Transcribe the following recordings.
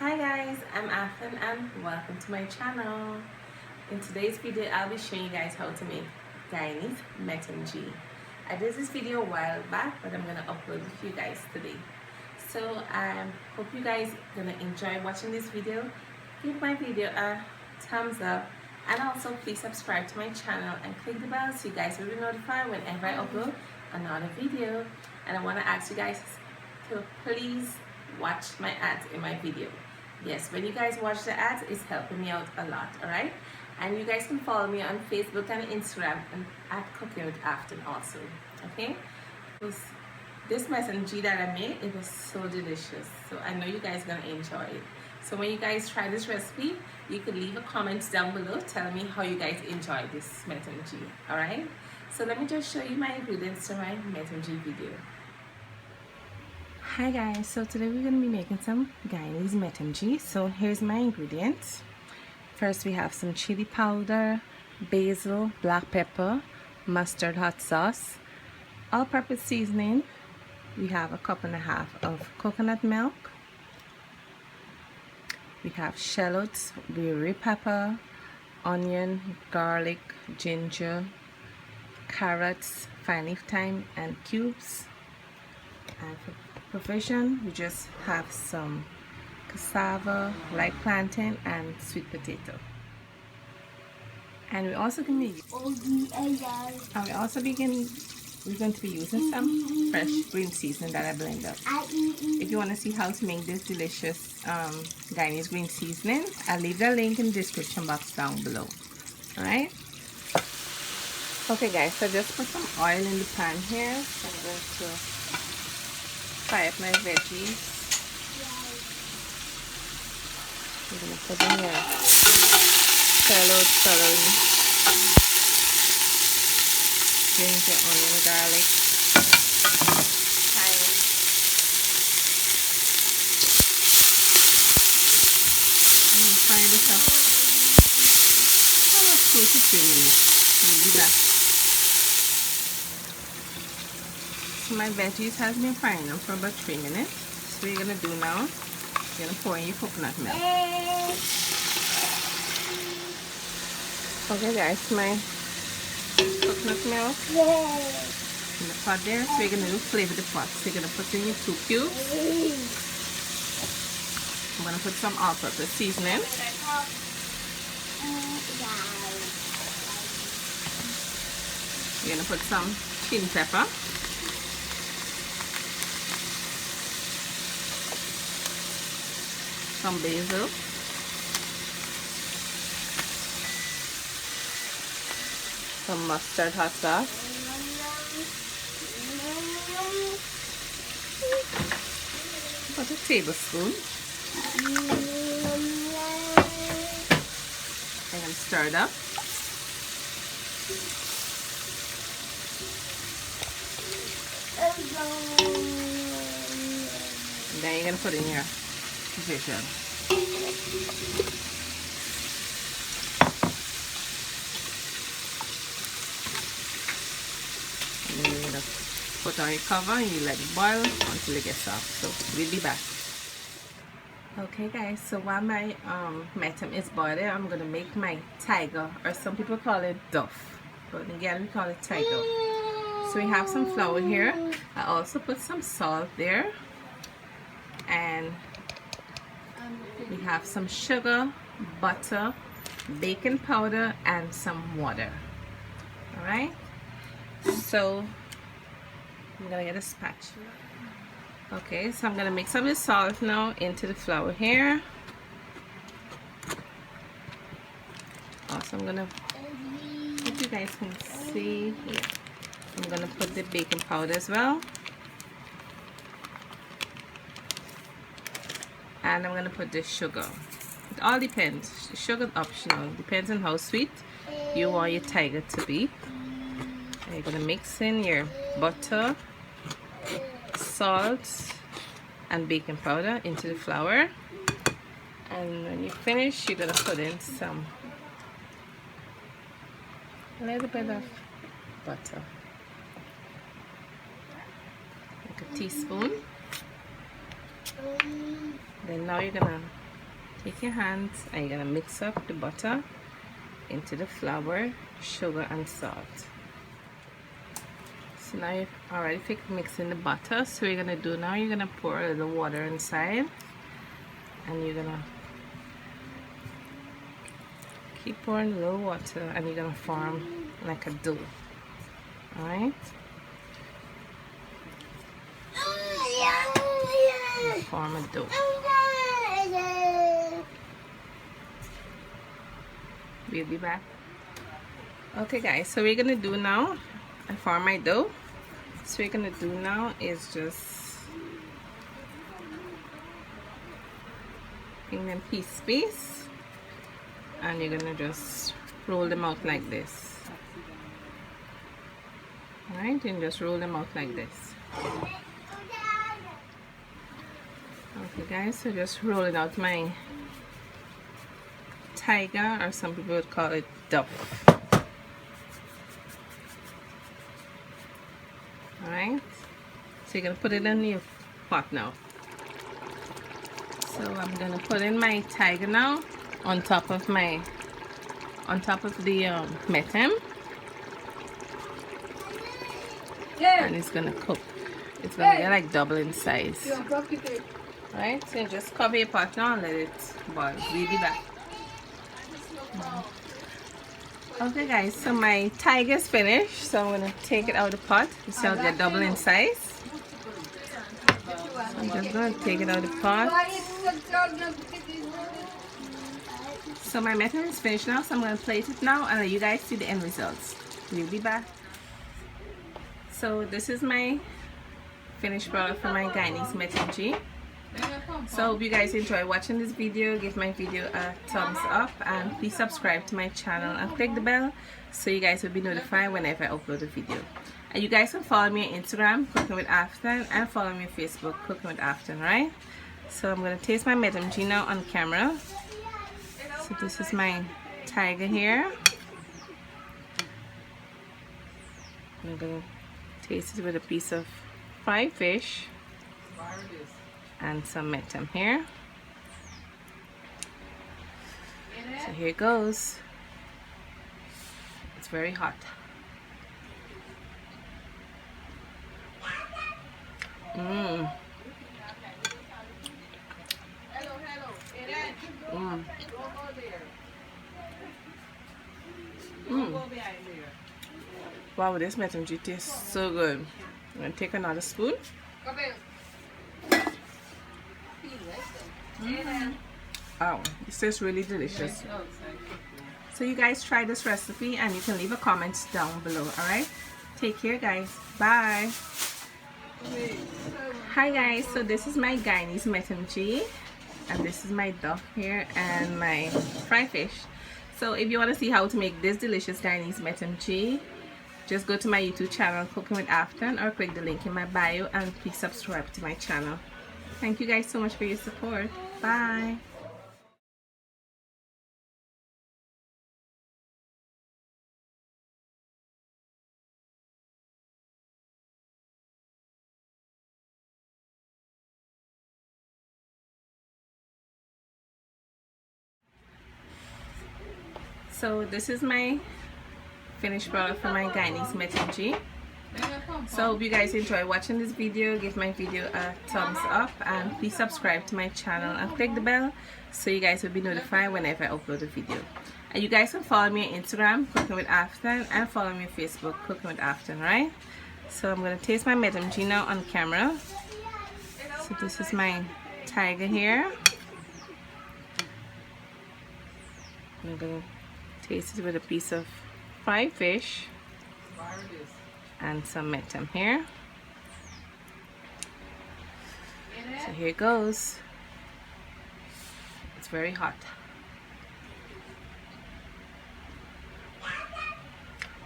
Hi guys, I'm Afton and welcome to my channel. In today's video, I'll be showing you guys how to make Guyanese Metemgee. I did this video a while back, but I'm gonna upload it for you guys today. So I hope you guys gonna enjoy watching this video. Give my video a thumbs up and also please subscribe to my channel and click the bell so you guys will be notified whenever I upload another video. And I want to ask you guys to please watch my ads in my video. Yes, when you guys watch the ads, it's helping me out a lot, alright? And you guys can follow me on Facebook and Instagram and at Cooking with Afton also, okay? This Metemgee that I made, it was so delicious. So I know you guys are going to enjoy it. So when you guys try this recipe, you could leave a comment down below telling me how you guys enjoy this Metemgee, alright? So let me just show you my ingredients to my Metemgee video. Hi guys, so today we're going to be making some Guyanese Metemgee. So here's my ingredients. First we have some chili powder, basil, black pepper, mustard hot sauce, all-purpose seasoning. We have 1.5 cups of coconut milk. We have shallots, Wiri pepper, onion, garlic, ginger, carrots, fine leaf thyme, and cubes. And for provision, we just have some cassava, light plantain, and sweet potato. And we're also going to be using some fresh green seasoning that I blend up. If you want to see how to make this delicious Guyanese green seasoning, I'll leave the link in the description box down below. Alright? Okay guys, so just put some oil in the pan here. So I'm going to fry up my veggies. I'm going to put in here shallot, celery, ginger, onion, garlic, thyme. And fry this up for 2 to 3 minutes. We'll be back. So my veggies has been frying them for about 3 minutes. So what you're gonna do now, you're gonna pour in your coconut milk. Okay guys, my coconut milk in the pot there. So you're gonna do flavor the pot. So you're gonna put in your 2 cubes. I'm gonna put some all-purpose seasoning. You're gonna put some chili pepper. Some basil. Some mustard hot sauce. About a tablespoon. And stir it up. And then you're going to put in your provision. And then you're going to put on your cover and you let it boil until it gets soft. So we'll be back. Okay guys, so while my metem is boiling, I'm going to make my tiger, or some people call it duff, but again we call it tiger. So we have some flour here. I also put some salt there, and we have some sugar, butter, baking powder, and some water. Alright, so I'm gonna get a spatula. Okay, so I'm gonna mix some of the salt now into the flour here. Also, I'm gonna, if you guys can see, yeah, I'm gonna put the baking powder as well. And I'm gonna put the sugar. It all depends. Sugar is optional. Depends on how sweet you want your tiger to be. And you're gonna mix in your butter, salt, and baking powder into the flour. And when you finish, you're gonna put in a little bit of butter, like a teaspoon. Then now you're gonna Take your hands and you're gonna mix up the butter into the flour, sugar, and salt. So now you've already mixing the butter. So you're gonna do now, you're gonna pour a little water inside, and you're gonna keep pouring a little water, and you're gonna form like a dough. All right. Form a dough. We'll be back. Okay guys, so we're gonna do now, I form my dough. So we're gonna do now is just bring them piece, and you're gonna just roll them out like this. Alright, and just roll them out like this. Okay guys, so just rolling out my tiger, or some people would call it Duff. Alright, so you're gonna put it in your pot now. So I'm gonna put in my tiger now on top of the metem, and it's gonna cook. It's gonna get like double in size. Right, so just cover your pot now and let it boil. We'll be back. Okay guys, so my tiger's finished, so I'm gonna take it out of the pot. You see how they're double in size. So I'm just gonna take it out of the pot. So my metem is finished now, so I'm gonna plate it now and let you guys see the end results. We'll be back. So this is my finished product for my Guyanese Metemgee. So I hope you guys enjoy watching this video. Give my video a thumbs up, and please subscribe to my channel and click the bell so you guys will be notified whenever I upload a video. And you guys can follow me on Instagram, Cooking with Afton, and follow me on Facebook, Cooking with Afton, right? So I'm going to taste my Metemgee now on camera. So this is my tiger here. I'm going to taste it with a piece of fried fish and some metem here. So here it goes. It's very hot. Mmm. Mmm. Mmm. Wow, this Metemgee tastes so good. I'm gonna take another spoon. Oh, this tastes really delicious. So you guys try this recipe and you can leave a comment down below. Alright, take care guys, bye. Hi guys, so this is my Guyanese Metemgee, and this is my Duff here and my fried fish. So if you want to see how to make this delicious Guyanese Metemgee, just go to my YouTube channel, Cooking with Afton, or click the link in my bio, and please subscribe to my channel. Thank you guys so much for your support. Bye. So this is my finished product for my Guyanese Metemgee. So I hope you guys enjoy watching this video. Give my video a thumbs up, and please subscribe to my channel and click the bell so you guys will be notified whenever I upload a video. And you guys can follow me on Instagram, Cooking with Afton, and follow me on Facebook, Cooking with Afton, right? So I'm going to taste my Metemgee now on camera. So this is my tiger here. I'm going to taste it with a piece of fried fish and some metem here. So here it goes. It's very hot.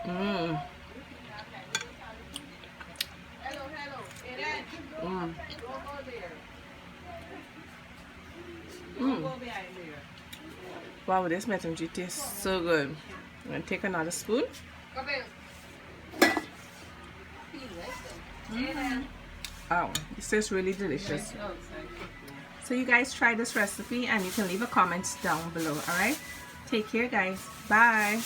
Mmm. Mmm. Mmm. Wow, this Metemgee tastes so good. I'm going to take another spoon. Oh, this tastes really delicious. So you guys try this recipe and you can leave a comment down below. All right, take care guys. Bye.